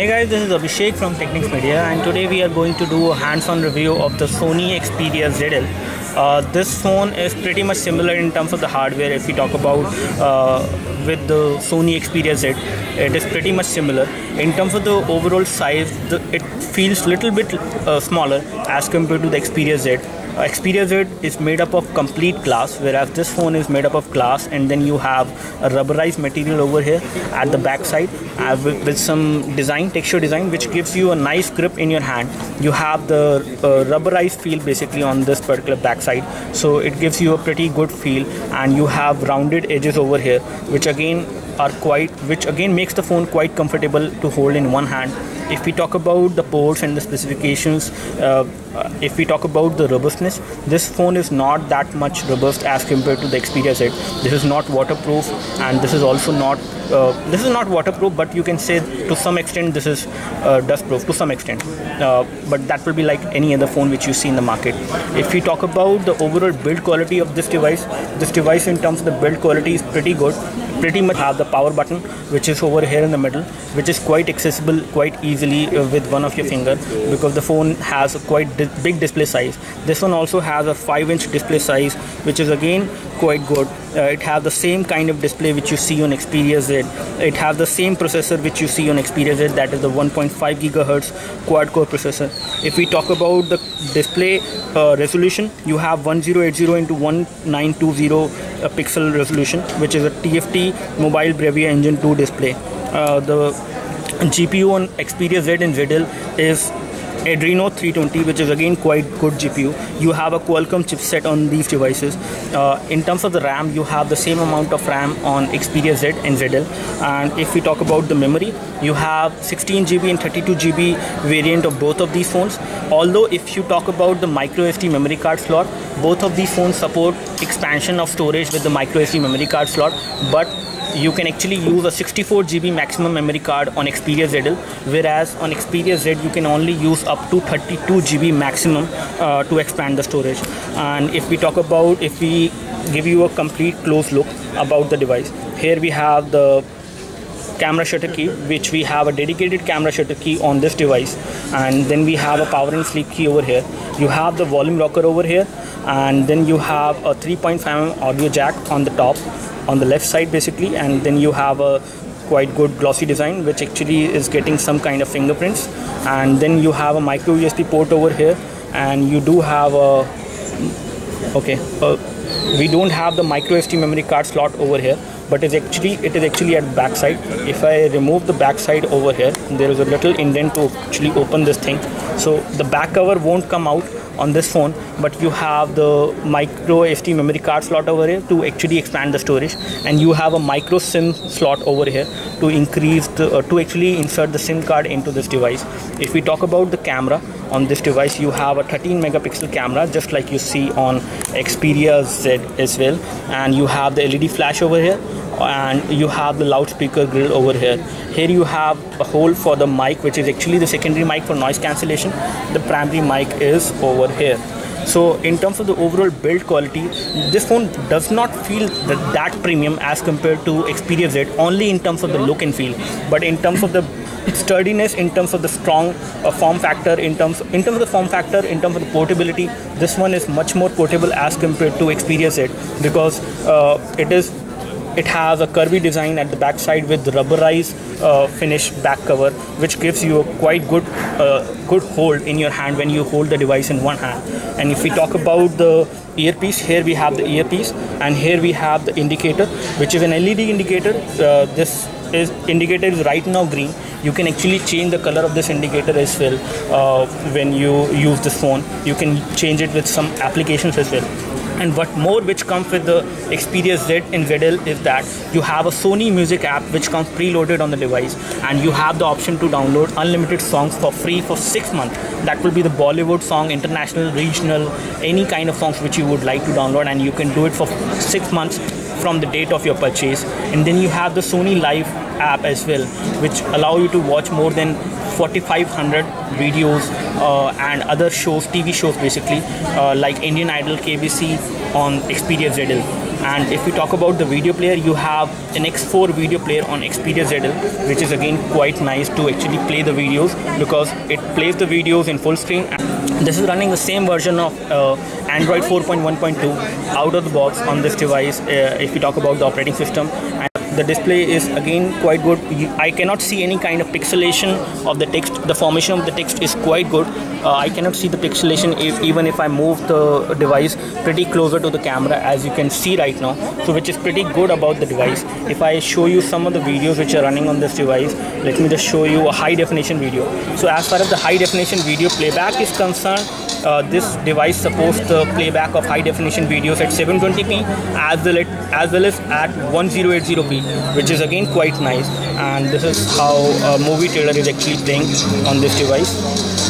Hey guys, this is Abhishek from Xperia, and today we are going to do a hands-on review of the Sony Xperia ZL. This phone is pretty much similar in terms of the hardware. If we talk about with the Sony Xperia Z, it is pretty much similar. In terms of the overall size, it feels little bit smaller as compared to the Xperia Z. Xperia Z is made up of complete glass, whereas this phone is made up of glass, and then you have a rubberized material over here at the back side with some texture design, which gives you a nice grip in your hand. You have the rubberized feel basically on this particular back side, so it gives you a pretty good feel, and you have rounded edges over here, which again makes the phone quite comfortable to hold in one hand. If we talk about the ports and the specifications, if we talk about the robustness, this phone is not that much robust as compared to the Xperia Z. This is not waterproof, and this is also not waterproof, but you can say to some extent this is dustproof to some extent, but that will be like any other phone which you see in the market. If we talk about the overall build quality of this device in terms of the build quality is pretty good. Pretty much have the power button, which is over here in the middle, which is quite accessible quite easily with one of your finger, because the phone has a quite big display size. This one also has a 5-inch display size, which is again quite good. It has the same kind of display which you see on Xperia Z. It has the same processor which you see on Xperia Z, that is the 1.5 GHz quad-core processor. If we talk about the display resolution, you have 1080 into 1920 pixel resolution, which is a TFT Mobile Bravia Engine 2 display. The GPU on Xperia Z and ZL is Adreno 320, which is again quite good GPU. You have a Qualcomm chipset on these devices. In terms of the RAM, you have the same amount of RAM on Xperia Z and ZL. And if we talk about the memory, you have 16 GB and 32 GB variant of both of these phones. Although if you talk about the micro SD memory card slot, both of these phones support expansion of storage with the micro SD memory card slot, but you can actually use a 64 GB maximum memory card on Xperia ZL, whereas on Xperia Z you can only use up to 32 GB maximum to expand the storage. And if we give you a complete close look about the device, here we have the camera shutter key, which we have a dedicated camera shutter key on this device, and then we have a power and sleep key over here. You have the volume rocker over here, and then you have a 3.5mm audio jack on the top, on the left side basically, and then you have a quite good glossy design which actually is getting some kind of fingerprints, and then you have a micro USB port over here, and you do have a we don't have the micro SD memory card slot over here, but it is actually at the back side. If I remove the back side over here, there is a little indent to actually open this thing, so the back cover won't come out on this phone, but you have the micro SD memory card slot over here to actually expand the storage, and you have a micro SIM slot over here to actually insert the SIM card into this device. If we talk about the camera on this device, you have a 13 megapixel camera just like you see on Xperia Z as well, and you have the LED flash over here, and you have the loudspeaker grill over here. Here you have a hole for the mic, which is actually the secondary mic for noise cancellation. The primary mic is over here. So in terms of the overall build quality, this phone does not feel that premium as compared to Xperia Z, only in terms of the look and feel, but in terms of the sturdiness, in terms of the strong form factor, in terms of the portability, this one is much more portable as compared to Xperia Z, because it has a curvy design at the back side with rubberized finish back cover, which gives you a quite good hold in your hand when you hold the device in one hand. And if we talk about the earpiece, here we have the earpiece, and here we have the indicator, which is an LED indicator. This indicator is right now green. You can actually change the color of this indicator as well when you use this phone. You can change it with some applications as well. And what more which comes with the Xperia Z and ZL is that you have a Sony Music app which comes preloaded on the device, and you have the option to download unlimited songs for free for 6 months. That will be the Bollywood song, international, regional, any kind of songs which you would like to download, and you can do it for 6 months from the date of your purchase. And then you have the Sony Live app as well, which allow you to watch more than 4,500 videos and other shows, TV shows basically, like Indian Idol, KBC on Xperia ZL. And if we talk about the video player, you have an X4 video player on Xperia ZL, which is again quite nice to actually play the videos because it plays the videos in full screen. This is running the same version of Android 4.1.2 out of the box on this device. If we talk about the operating system, and the display is again quite good. I cannot see any kind of pixelation of the text. The formation of the text is quite good. I cannot see the pixelation even if I move the device pretty closer to the camera, as you can see right now, so which is pretty good about the device. If I show you some of the videos which are running on this device, let me just show you a high definition video. So as far as the high definition video playback is concerned, this device supports the playback of high definition videos at 720p as well as at 1080p, which is again quite nice. And this is how a movie trailer is actually playing on this device.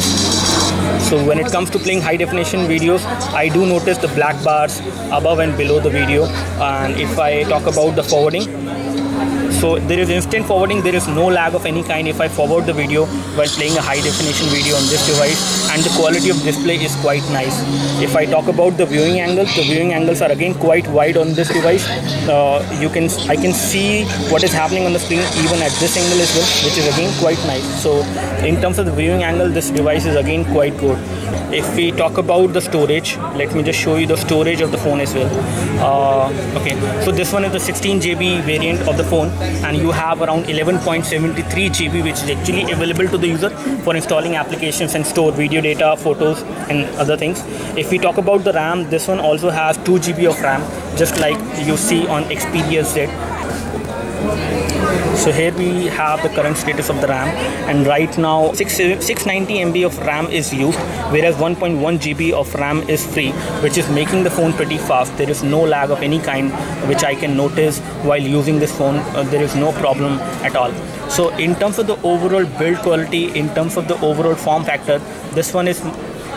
So when it comes to playing high definition videos, I do notice the black bars above and below the video. And if I talk about the forwarding, so there is instant forwarding, there is no lag of any kind if I forward the video while playing a high definition video on this device, and the quality of display is quite nice. If I talk about the viewing angles, the viewing angles are again quite wide on this device. I can see what is happening on the screen even at this angle as well, which is again quite nice. So in terms of the viewing angle, this device is again quite good. If we talk about the storage, let me just show you the storage of the phone as well. Okay, so this one is the 16 GB variant of the phone, and you have around 11.73 GB, which is actually available to the user for installing applications and store video data, photos and other things. If we talk about the RAM, this one also has 2 GB of RAM, just like you see on Xperia Z. So here we have the current status of the RAM, and right now 690 MB of RAM is used, whereas 1.1 GB of RAM is free, which is making the phone pretty fast. There is no lag of any kind which I can notice while using this phone. There is no problem at all. So in terms of the overall build quality, in terms of the overall form factor, this one is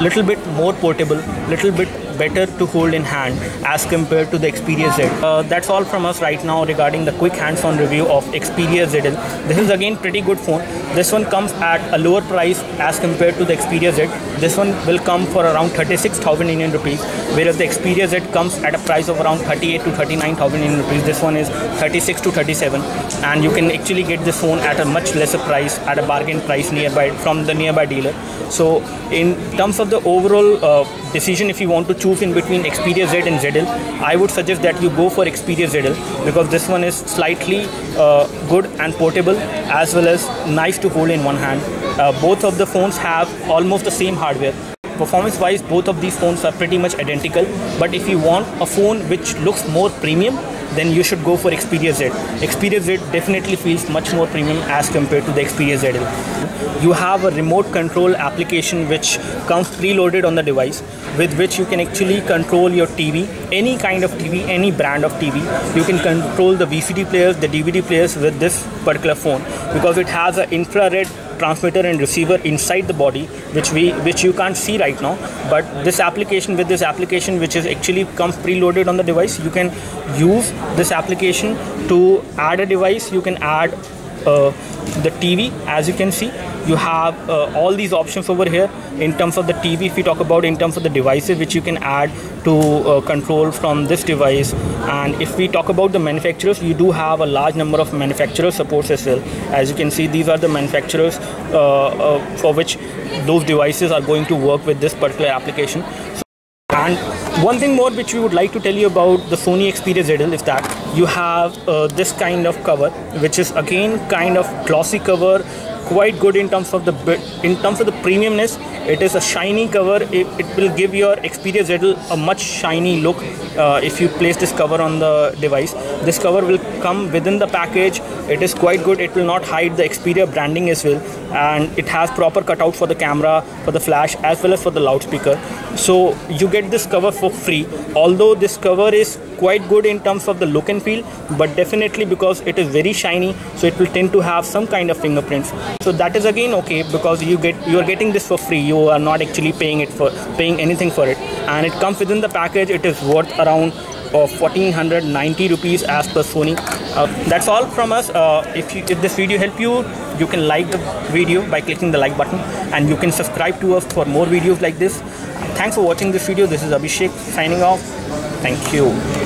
little bit more portable, little bit better to hold in hand as compared to the Xperia Z. That's all from us right now regarding the quick hands-on review of Xperia ZL. This is again pretty good phone. This one comes at a lower price as compared to the Xperia Z. This one will come for around 36,000 Indian rupees, whereas the Xperia Z comes at a price of around 38 to 39,000 Indian rupees. This one is 36 to 37, and you can actually get this phone at a much lesser price, at a bargain price nearby from the nearby dealer. So in terms of the overall decision, if you want to choose in between Xperia Z and ZL, I would suggest that you go for Xperia ZL, because this one is slightly good and portable, as well as nice to hold in one hand. Both of the phones have almost the same hardware. Performance wise, both of these phones are pretty much identical, but if you want a phone which looks more premium, then you should go for Xperia Z. Xperia Z definitely feels much more premium as compared to the Xperia ZL. You have a remote control application which comes preloaded on the device, with which you can actually control your TV, any kind of TV, any brand of TV. You can control the VCD players, the DVD players with this particular phone, because it has an infrared transmitter and receiver inside the body, which you can't see right now. But this application, with this application which is actually comes preloaded on the device, you can use this application to add a device. You can add the TV. As you can see, you have all these options over here. In terms of the TV, if we talk about in terms of the devices which you can add to control from this device, and if we talk about the manufacturers, you do have a large number of manufacturer supports as well. As you can see, these are the manufacturers for which those devices are going to work with this particular application. And one thing more which we would like to tell you about the Sony Xperia ZL is that you have this kind of cover, which is again kind of glossy cover, quite good in terms of the premiumness. It is a shiny cover. It will give your Xperia ZL a much shiny look if you place this cover on the device. This cover will come within the package. It is quite good. It will not hide the Xperia branding as well, and it has proper cutout for the camera, for the flash, as well as for the loudspeaker. So you get this cover for free, although this cover is quite good in terms of the look and feel, but definitely because it is very shiny, so it will tend to have some kind of fingerprints. So that is again okay, because you are getting this for free. You are not actually paying anything for it, and it comes within the package. It is worth around 1490 rupees as per Sony. That's all from us. If this video helped you, you can like the video by clicking the like button, and you can subscribe to us for more videos like this. Thanks for watching this video. This is Abhishek signing off. Thank you.